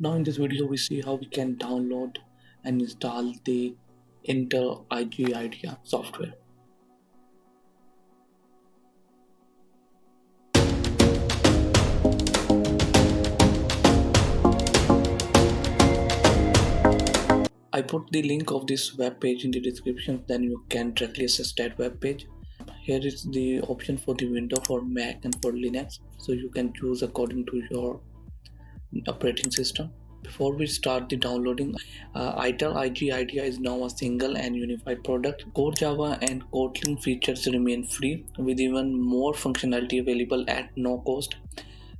Now in this video we see how we can download and install the IntelliJ IDEA software. I put the link of this web page in the description, then you can directly access that web page. Here is the option for the window for Mac and for Linux, so you can choose according to your operating system. Before we start the downloading, IntelliJ IDEA is now a single and unified product. Core Java and Kotlin features remain free, with even more functionality available at no cost.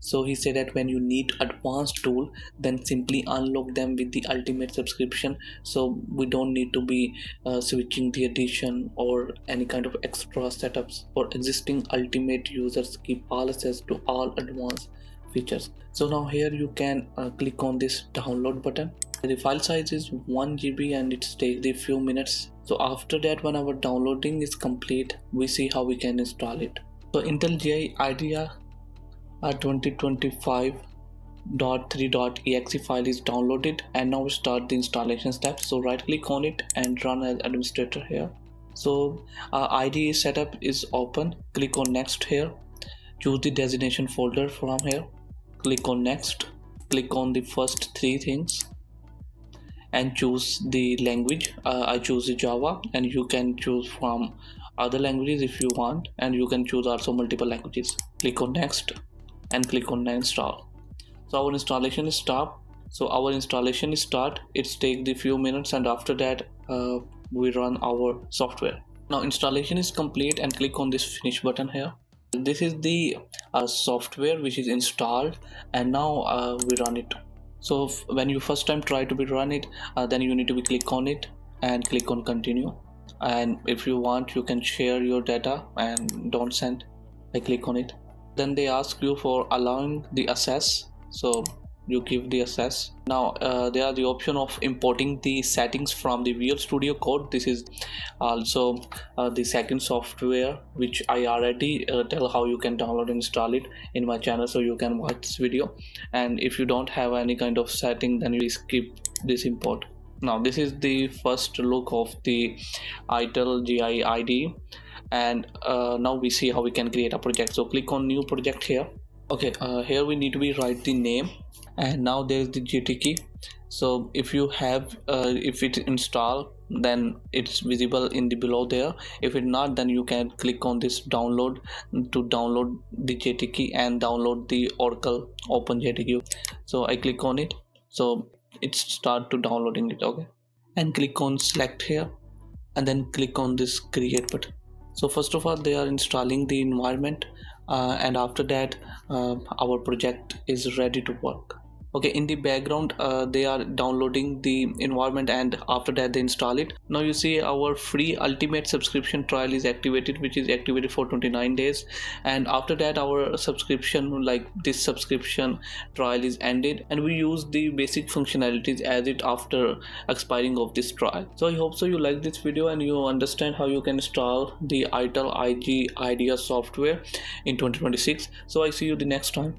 So he said that when you need advanced tool, then simply unlock them with the ultimate subscription. So we don't need to be switching the edition or any kind of extra setups. For existing ultimate users, keep all access to all advanced features. So now here you can click on this download button. The file size is 1 GB and it takes a few minutes. So after that, when our downloading is complete, we see how we can install it. So IntelliJ IDEA 2025.3.exe file is downloaded, and now we start the installation steps. So right click on it and run as administrator here. So IDE setup is open. Click on next here, choose the destination folder from here, click on next, click on the first three things and choose the language. I choose the Java, and you can choose from other languages if you want, and you can choose also multiple languages. Click on next and click on install. So our installation is start. It takes a few minutes, and after that we run our software. Now installation is complete, and click on this finish button here. This is the software which is installed, and now we run it. So when you first time try to be run it, then you need to be click on it and click on continue, and if you want you can share your data and don't send. I click on it. Then they ask you for allowing the access, so you give the access. Now there are the option of importing the settings from the Visual Studio Code. This is also the second software which I already tell how you can download and install it in my channel, so you can watch this video. And if you don't have any kind of setting, then you skip this import. Now this is the first look of the IntelliJ IDE, and now we see how we can create a project. So click on new project here. Okay, here we need to be write the name, and now there is the JDK. So if you have if it install, then it's visible in the below there. If it not, then you can click on this download to download the JDK and download the Oracle Open JDK. So I click on it, so it start to downloading it. Okay, and click on select here, and then click on this create button. So first of all they are installing the environment, and after that our project is ready to work. Okay, in the background they are downloading the environment, and after that they install it. Now you see our free ultimate subscription trial is activated, which is activated for 29 days, and after that our subscription, like this subscription trial, is ended, and we use the basic functionalities as it after expiring of this trial. So I hope so you like this video and you understand how you can install the IntelliJ IDEA software in 2026. So I see you the next time.